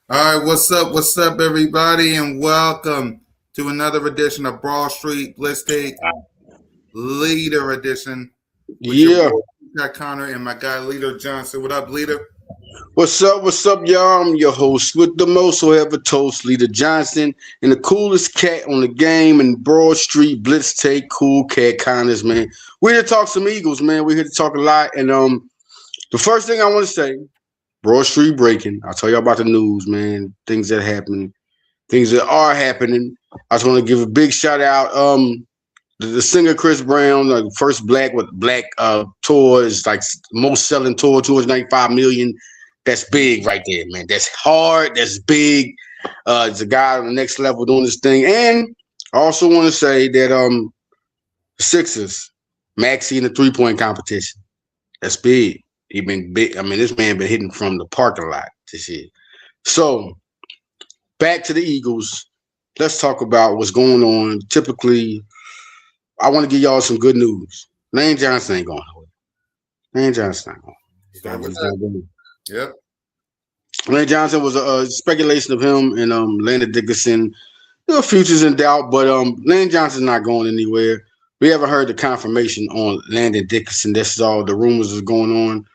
All right, what's up, everybody, and welcome to another edition of Broad Street Blitz Take Leader Edition with your Yeah. boy Pat Connor and my guy Leader Johnson. What up, Leader? What's up? What's up, y'all? I'm your host with the most who ever toast, Leader Johnson, and the coolest cat on the game in Broad Street Blitz Take Cool Cat Connors, man. We're here to talk some Eagles, man. We're here to talk a lot. And the first thing I want to say, Broad Street breaking. I'll tell you about the news, man. Things that happen, things that are happening. I just want to give a big shout out. The singer Chris Brown, like first black tour is like most selling tour, 295 million. That's big right there, man. That's hard. That's big. It's a guy on the next level doing this thing. And I also want to say that the Sixers, Maxey in the 3-point competition. That's big. He been big. I mean, this man been hitting from the parking lot this year. So back to the Eagles. Let's talk about what's going on. Typically, I want to give y'all some good news. Lane Johnson ain't going nowhere. Lane Johnson ain't going. He's not going. Yep. Lane Johnson was a speculation of him and Landon Dickerson. There are futures in doubt, but Lane Johnson's not going anywhere. We haven't heard the confirmation on Landon Dickerson. That's all the rumors is going on.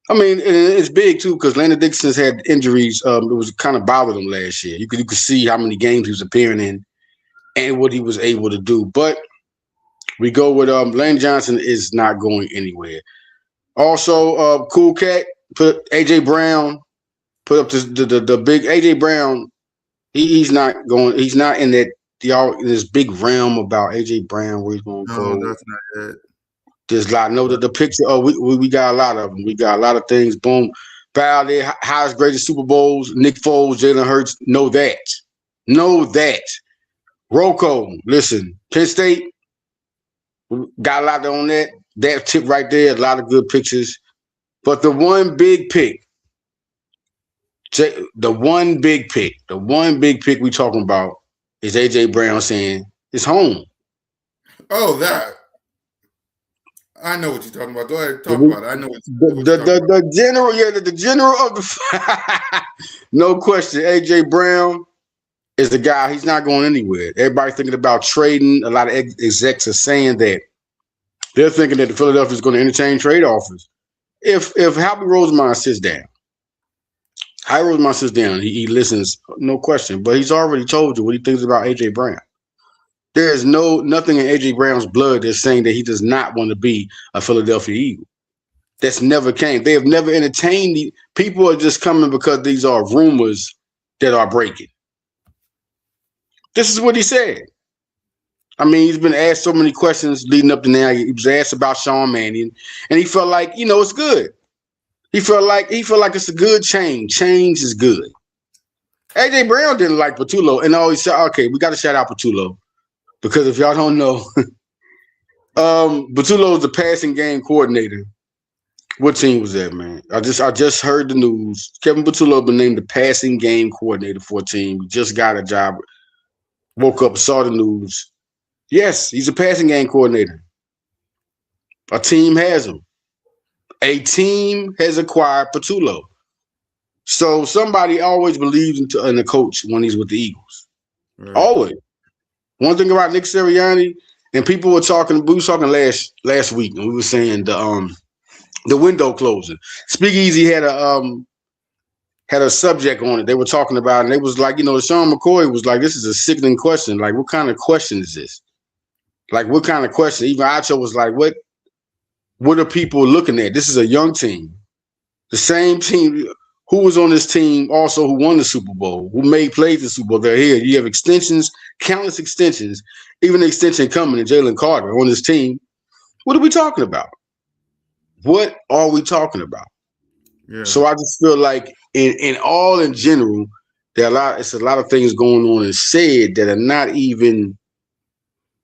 I mean, it's big too because Landon Dickerson's had injuries. It was kind of bothered him last year. You could see how many games he was appearing in and what he was able to do. But we go with Lane Johnson is not going anywhere. Also, Cool Cat put AJ Brown, put up the big AJ Brown. He's not going. He's not in that in this big realm about AJ Brown where he's going to go. No, that's not it. There's a lot. Know that the picture. Oh, we got a lot of them. We got a lot of things. Boom. Bow there. Highest greatest Super Bowls. Nick Foles, Jalen Hurts. Know that. Know that. Rocco. Listen. Penn State. Got a lot on that. That tip right there. A lot of good pictures. But the one big pick. The one big pick we talking about is AJ Brown saying it's home. Oh, that. I know what you're talking about. Go ahead, talk about it. I know what the general, the general of the no question. AJ Brown is the guy. He's not going anywhere. Everybody thinking about trading. A lot of execs are saying that they're thinking that the Philadelphia is going to entertain trade offers. If Howie Roseman sits down, he listens, no question. But he's already told you what he thinks about AJ Brown. There is nothing in AJ Brown's blood that's saying that he does not want to be a Philadelphia Eagle. That's never came. They have never entertained the people are just coming because these are rumors that are breaking. This is what he said. I mean, he's been asked so many questions leading up to now. He was asked about Sean Mannion, and he felt like, it's good. He felt like it's a good change. Change is good. AJ Brown didn't like Patullo, and he said, okay, we got to shout out Patullo. Because if y'all don't know, Patullo is the passing game coordinator. What team was that, man? I just heard the news. Kevin Patullo been named the passing game coordinator for a team. He just got a job. Woke up, saw the news. Yes, he's a passing game coordinator. A team has him. A team has acquired Patullo. So somebody always believes in a coach when he's with the Eagles. Right. Always. One thing about Nick Sirianni, and we were talking last week, and we were saying the window closing. Speakeasy had a subject on it. They were talking about, and they was like, Sean McCoy was like, this is a sickening question. Like, what kind of question is this? Like, what kind of question? Even Acho was like, what are people looking at? This is a young team. The same team who was on this team also who won the Super Bowl, who made plays in the Super Bowl. They're here. You have extensions, countless extensions, even the extension coming to Jalen Carter on this team. What are we talking about? What are we talking about? Yeah. So I just feel like in general, it's a lot of things going on and said that are not even,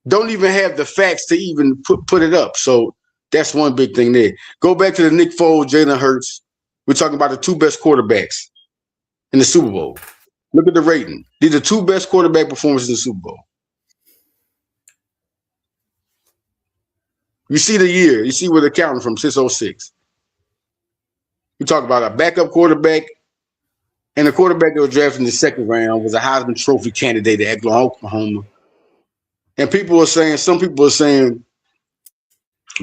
don't even have the facts to even put it up. So that's one big thing there. Go back to the Nick Foles, Jalen Hurts. We're talking about the two best quarterbacks in the Super Bowl. Look at the rating. These are two best quarterback performances in the Super Bowl. You see the year. You see where they're counting from, 606. You talk about a backup quarterback And the quarterback that was drafted in the second round was a Heisman Trophy candidate at Oklahoma. And some people are saying,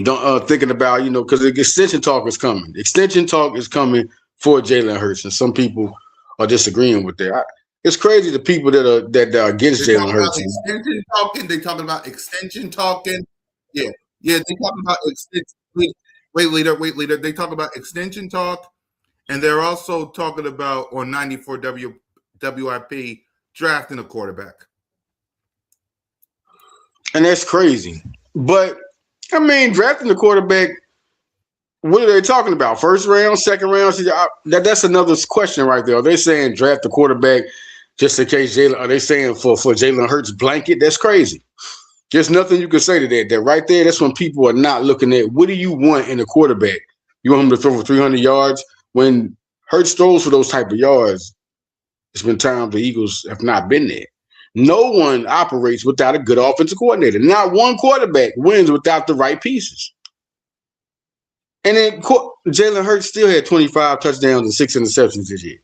don't thinking about, because the extension talk is coming. Extension talk is coming for Jalen Hurts, and some people are disagreeing with that. It's crazy the people that are against Jalen Hurts. Extension talking. They talking about extension talking. Yeah. They talking about extension. Wait, leader. They talk about extension talk, and they're also talking about on 94 WIP drafting a quarterback. And that's crazy. But I mean, drafting a quarterback, what are they talking about? First round, second round? That's another question right there. Are they saying draft a quarterback just in case Jalen? Are they saying for Jalen Hurts blanket? That's crazy. There's nothing you can say to that. That right there, that's when people are not looking at what do you want in a quarterback? You want him to throw for 300 yards? When Hurts throws for those type of yards, it's been times the Eagles have not been there. No one operates without a good offensive coordinator. Not one quarterback wins without the right pieces. And then Jalen Hurts still had 25 touchdowns and 6 interceptions this year.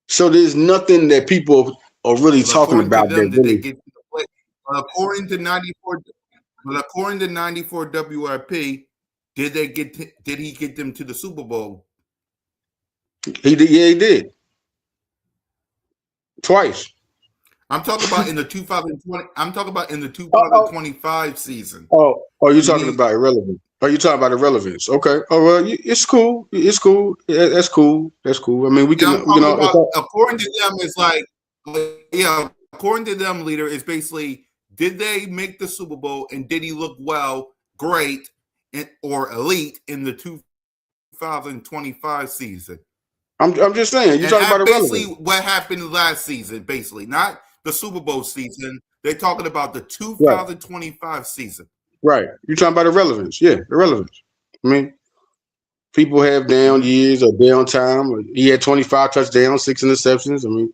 So there's nothing that people are really talking about. According to 94 WIP, did he get them to the Super Bowl? He did. Yeah, he did. Twice. I'm talking about in the 2020. I'm talking about in the 2025 season. Oh, you're talking about irrelevant. Are you talking about irrelevance? Okay. Oh well, it's cool. It's cool. That's cool. That's cool. I mean, we can. According to them, it's like, according to them, leader, is basically, did they make the Super Bowl and did he look great, or elite in the 2025 season? I'm just saying. You're talking about basically what happened last season. Basically, not the Super Bowl season. They're talking about the 2025 season. Right. You're talking about irrelevance. Yeah, irrelevance. I mean, people have down years or down time. He had 25 touchdowns, 6 interceptions. I mean,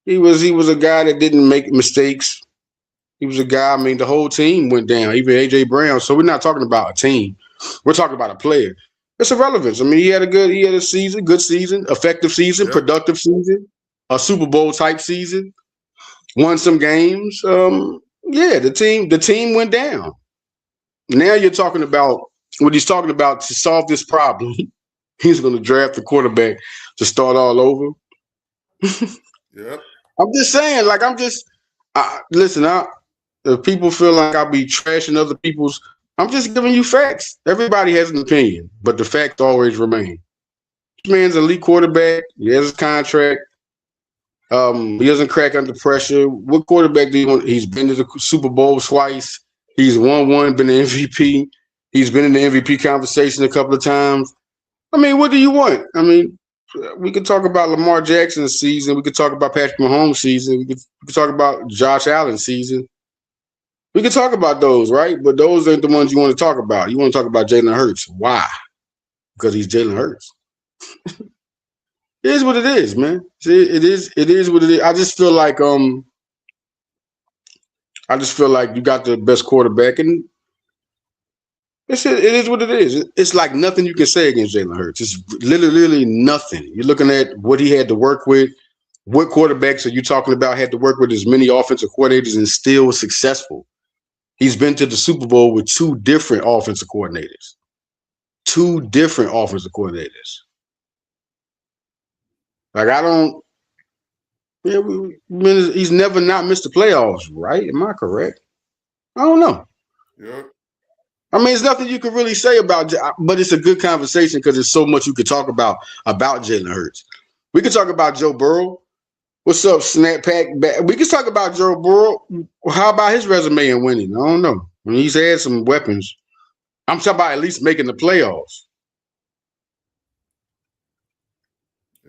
he was a guy that didn't make mistakes. He was a guy. I mean, the whole team went down, even AJ Brown. So we're not talking about a team. We're talking about a player. It's irrelevance. I mean, he had a good season, effective season, productive season, a Super Bowl type season, won some games. The team went down. Now you're talking about what he's talking about to solve this problem. He's going to draft the quarterback to start all over. Yep. I'm just saying, listen, if people feel like I'll be trashing other people's, I'm just giving you facts. Everybody has an opinion, but the facts always remain. This man's an elite quarterback. He has his contract. He doesn't crack under pressure. What quarterback do you want? He's been to the Super Bowl twice. He's won one, been the MVP. He's been in the MVP conversation a couple of times. I mean, what do you want? I mean, we could talk about Lamar Jackson's season. We could talk about Patrick Mahomes' season. We could talk about Josh Allen's season. We can talk about those, right? But those ain't the ones you want to talk about. You want to talk about Jalen Hurts. Why? Because he's Jalen Hurts. It is what it is, man. See, it is what it is. I just feel like you got the best quarterback, and it is what it is. It's like nothing you can say against Jalen Hurts. It's literally nothing. You're looking at what he had to work with. What quarterbacks are you talking about had to work with as many offensive coordinators and still was successful? He's been to the Super Bowl with 2 different offensive coordinators. 2 different offensive coordinators. Like, he's never not missed the playoffs, right? Am I correct? I don't know. Yeah. I mean, there's nothing you can really say about, but it's a good conversation because there's so much you could talk about Jalen Hurts. We could talk about Joe Burrow. What's up, Snap Pack? We can talk about Joe Burrow. How about his resume and winning? I don't know. I mean, he's had some weapons. I'm talking about at least making the playoffs.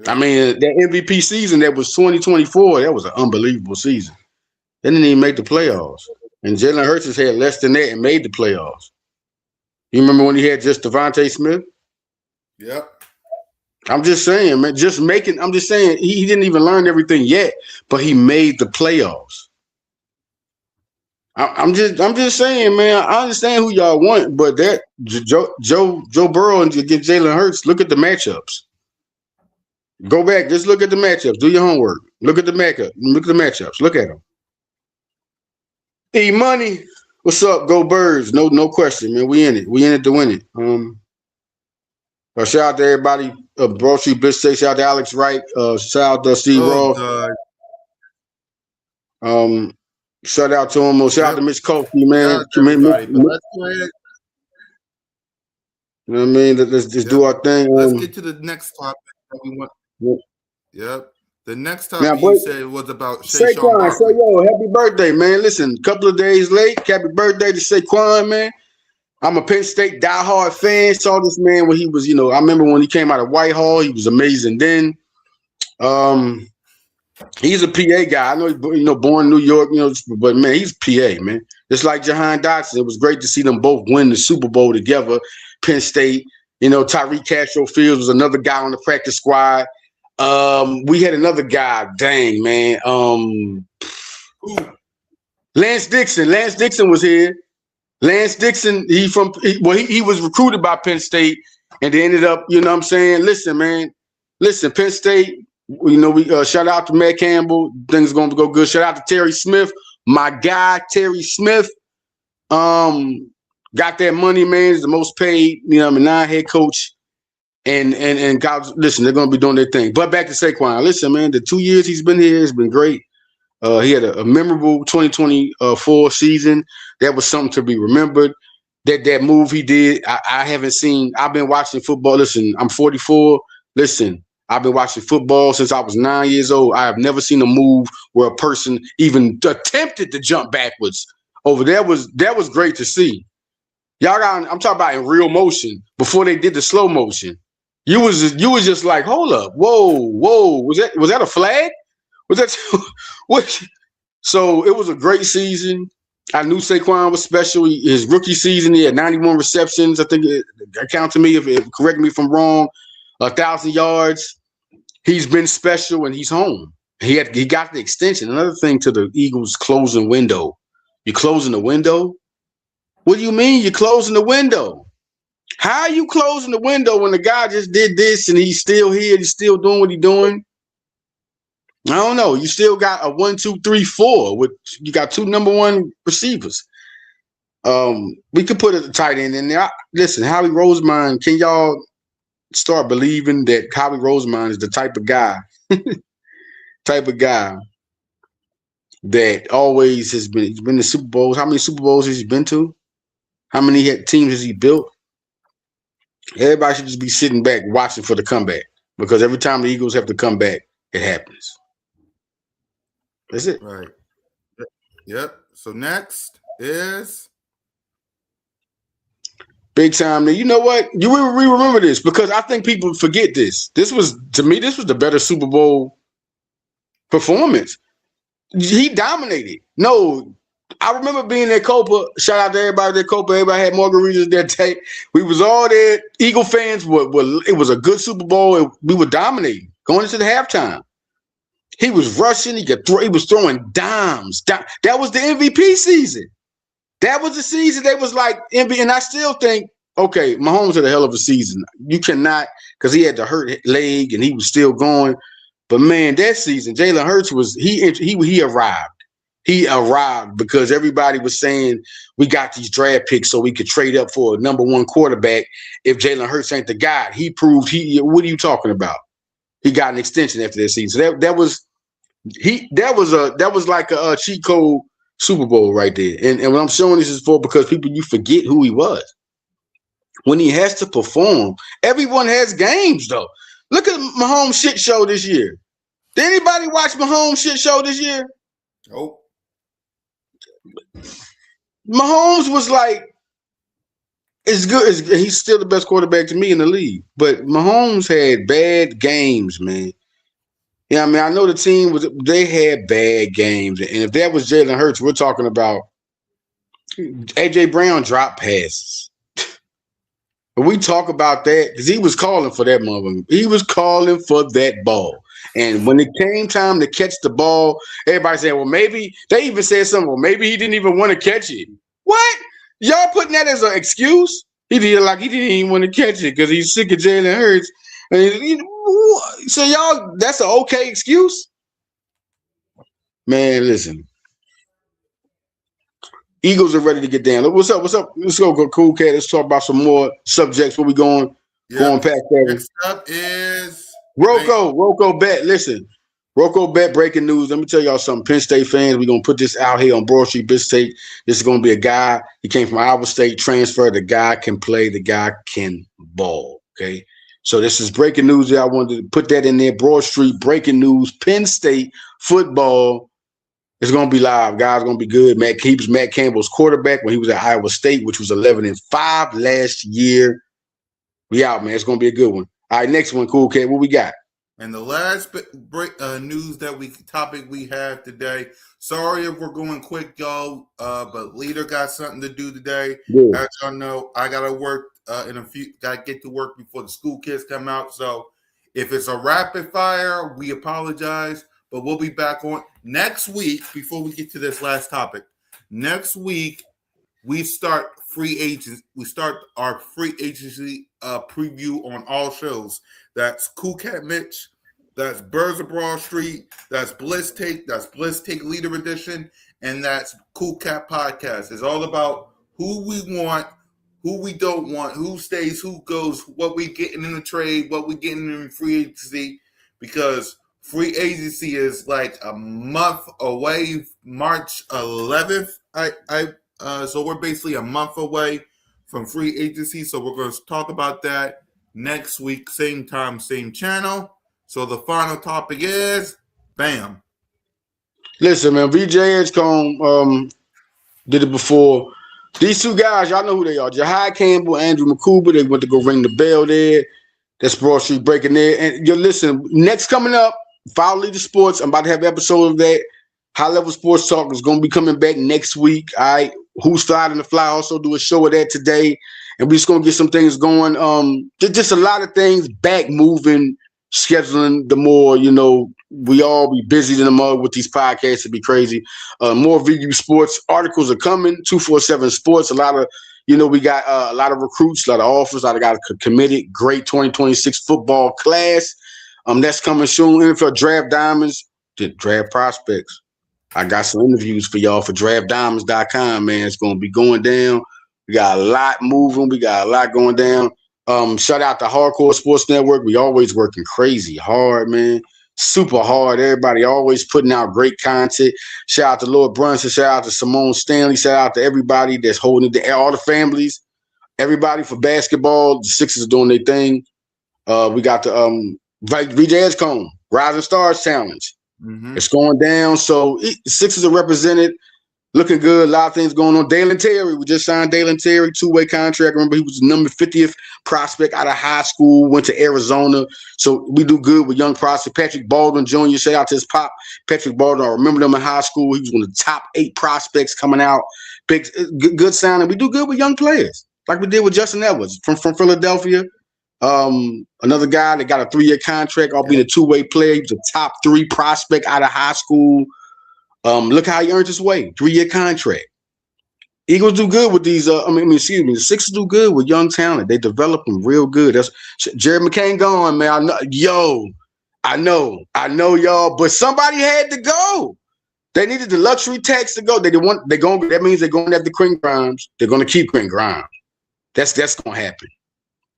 I mean, that MVP season that was 2024, that was an unbelievable season. They didn't even make the playoffs. And Jalen Hurts has had less than that and made the playoffs. You remember when he had just Devontae Smith? Yep. I'm just saying, man, I'm just saying he didn't even learn everything yet, but he made the playoffs. I'm just saying, man, I understand who y'all want, but that Joe Burrow against Jalen Hurts, look at the matchups. Go back. Just look at the matchups. Do your homework. Look at the matchup. Look at the matchups. Look at them. E Money. What's up? Go Birds. No question, man. We in it. We in it to win it. Shout out to everybody. Broad Street Blitz. Shout out to Alex Wright. Shout out to Steve Ross. Shout out to him. Shout out to Mitch Kofi, man. You know what I mean? Let's just do our thing. Let's get to the next topic that we want. Yep. The next topic you said was about Saquon. So, yo, happy birthday, man. Listen, a couple of days late. Happy birthday to Saquon, man. I'm a Penn State diehard fan. Saw this man when he was, I remember when he came out of Whitehall. He was amazing then. He's a PA guy. I know he's born in New York, but man, he's PA, man. Just like Jahan Dotson. It was great to see them both win the Super Bowl together. Penn State, Tyreek Castro Fields was another guy on the practice squad. We had another guy, dang, man. Lance Dixon. Lance Dixon was here. Lance Dixon, he was recruited by Penn State and they ended up, listen, man. Listen, Penn State, we shout out to Matt Campbell. Things are going to go good. Shout out to Terry Smith, my guy, Terry Smith. Got that money, man. He's the most paid, non-head coach. And guys, listen, they're going to be doing their thing. But back to Saquon. Listen, man, the 2 years he's been here has been great. He had a memorable 2024 season. That was something to be remembered. That move he did, I haven't seen. I've been watching football. Listen, I'm 44. Listen, I've been watching football since I was 9 years old. I have never seen a move where a person even attempted to jump backwards over there. That was great to see. I'm talking about in real motion before they did the slow motion. You was just like, hold up, whoa, was that a flag? Was that what? So it was a great season. I knew Saquon was special. His rookie season, he had 91 receptions. I think account to me correct me if I'm wrong. 1,000 yards. He's been special and he's home. He got the extension. Another thing to the Eagles closing window. You closing the window? What do you mean you're closing the window? How are you closing the window when the guy just did this and he's still here? He's still doing what he's doing. I don't know. You still got a 1, 2, 3, 4. You got 2 number 1 receivers. We could put a tight end in there. Listen, Howie Roseman, can y'all start believing that Howie Roseman is the type of guy that always has been. He's been to Super Bowls. How many Super Bowls has he been to? How many teams has he built? Everybody should just be sitting back watching for the comeback because every time the Eagles have to come back, it happens. That's it. Right. Yep. So next is big time. Now, you know what? We remember this because I think people forget this. This was the better Super Bowl performance. He dominated. No, I remember being at Copa. Shout out to everybody at Copa. Everybody had margaritas that day. We was all there. Eagle fans it was a good Super Bowl. We were dominating going into the halftime. He was rushing. He was throwing dimes. That was the MVP season. That was the season they was like MVP. And I still think, okay, Mahomes had a hell of a season. You cannot, because he had the hurt leg and he was still going. But man, that season, Jalen Hurts he arrived. He arrived because everybody was saying we got these draft picks so we could trade up for a number 1 quarterback. If Jalen Hurts ain't the guy, he proved what are you talking about? He got an extension after that season. So that was like a cheat code Super Bowl right there. And what I'm showing this is for because you forget who he was. When he has to perform, everyone has games though. Look at Mahomes shit show this year. Did anybody watch Mahomes shit show this year? Nope. Mahomes was like as good as he's still the best quarterback to me in the league. But Mahomes had bad games, man. Yeah, I mean, I know the team they had bad games. And if that was Jalen Hurts, we're talking about AJ Brown drop passes. We talk about that because he was calling for that mother. He was calling for that ball. And when it came time to catch the ball, everybody said, well, maybe they even said something. Well, maybe he didn't even want to catch it. What? Y'all putting that as an excuse? He didn't even want to catch it because he's sick of Jalen Hurts. And So y'all, that's an okay excuse, man. Listen, Eagles are ready to get down. What's up? What's up? Let's go, cool cat. Let's talk about some more subjects. Where we going? Going past that. Next up is Rocco Bet. Listen, Rocco Bet breaking news. Let me tell y'all something. Penn State fans, we're going to put this out here on Broad Street, Penn State. This is going to be a guy. He came from Iowa State, transfer. The guy can play. The guy can ball. Okay. So this is breaking news. I wanted to put that in there. Broad Street breaking news. Penn State football is going to be live. Guys, going to be good. He was Matt Campbell's quarterback when he was at Iowa State, which was 11-5 last year. We out, man. It's going to be a good one. All right, next one, cool cat. What we got? And the last news topic we have today. Sorry if we're going quick, y'all, but Leader got something to do today. Yeah. As y'all know, I gotta work in a few. Gotta get to work before the school kids come out. So if it's a rapid fire, we apologize. But we'll be back on next week. Before we get to this last topic, next week we start free agents. We start our free agency preview on all shows. That's Cool Cat Mitch. That's Birds of Broad Street. That's Blitz Take. That's Blitz Take Leader Edition. And that's Cool Cat Podcast. It's all about who we want, who we don't want, who stays, who goes, what we getting in the trade, what we getting in free agency. Because free agency is like a month away, March 11th. So we're basically a month away from free agency. So we're going to talk about that next week, same time, same channel. So the final topic is, bam. Listen, man, VJ Edgecombe did it before. These two guys, y'all know who they are. Jahai Campbell, Andrew McCouber, they went to go ring the bell there. That's Broad Street breaking there. And you listen, next coming up, Follow Leader Sports. I'm about to have an episode of that. High Level Sports Talk is going to be coming back next week. All right. Who's Sliding the Fly? Also do a show of that today. And we're just going to get some things going. Just a lot of things back moving, scheduling the more, we all be busy than the mug with these podcasts. It'd be crazy. More VU Sports articles are coming. 247 Sports. A lot of, we got a lot of recruits, a lot of offers. I got a committed great 2026 football class. That's coming soon. NFL Draft Diamonds, the draft prospects. I got some interviews for y'all for draftdiamonds.com, man. It's going to be going down. We got a lot moving. We got a lot going down. Shout out to Hardcore Sports Network. We always working crazy hard, man. Super hard. Everybody always putting out great content. Shout out to Lord Brunson. Shout out to Simone Stanley. Shout out to everybody that's holding it down. All the families. Everybody for basketball. The Sixers are doing their thing. We got the VJ Edgecombe Rising Stars Challenge. Mm-hmm. It's going down. So the Sixers are represented. Looking good. A lot of things going on. Dalen Terry. We just signed Dalen Terry, 2-way contract. Remember, he was the number 50th prospect out of high school, went to Arizona. So we do good with young prospects. Patrick Baldwin Jr., shout out to his pop. Patrick Baldwin, I remember them in high school. He was one of the top 8 prospects coming out. Big, good signing. We do good with young players, like we did with Justin Edwards from Philadelphia. Another guy that got a 3-year contract, all being a 2-way player. He was a top 3 prospect out of high school. Look how he earned his way. 3-year contract. Eagles do good with these. The Sixers do good with young talent. They develop them real good. That's Jared McCain gone, man. I know, y'all. But somebody had to go. They needed the luxury tax to go. That means they're going to have the Quentin Grimes. They're going to keep Quentin Grimes. That's going to happen.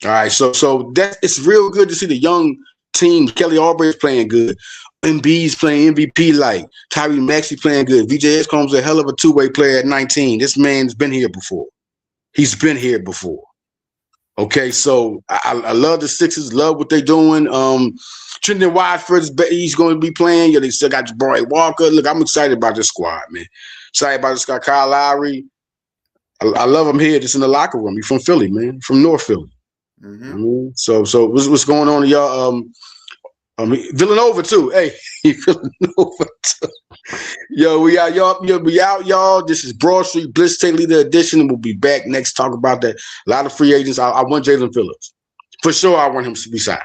All right. So it's real good to see the young team. Kelly Oubre's playing good. MB's playing MVP like Tyree Maxey playing good. VJ Edgecombe's a hell of a 2-way player at 19. This man's been here before. He's been here before. Okay, so I love the Sixers, love what they're doing. Trenton Watford, he's going to be playing. They still got Jabari Walker. Look, I'm excited about this squad, man. Excited about this guy, Kyle Lowry. I love him here, just in the locker room. He's from Philly, man, from North Philly. Mm-hmm. So what's going on, y'all? Villanova too. Hey, Villanova too. Yo, we out, y'all. We out, y'all. This is Broad Street Blitz Take Leader Edition, and we'll be back next. Talk about that. A lot of free agents. I want Jalen Phillips for sure. I want him to be signed.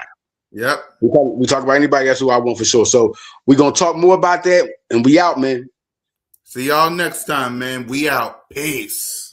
Yep. We talk about anybody. That's who I want for sure. So we're gonna talk more about that, and we out, man. See y'all next time, man. We out. Peace.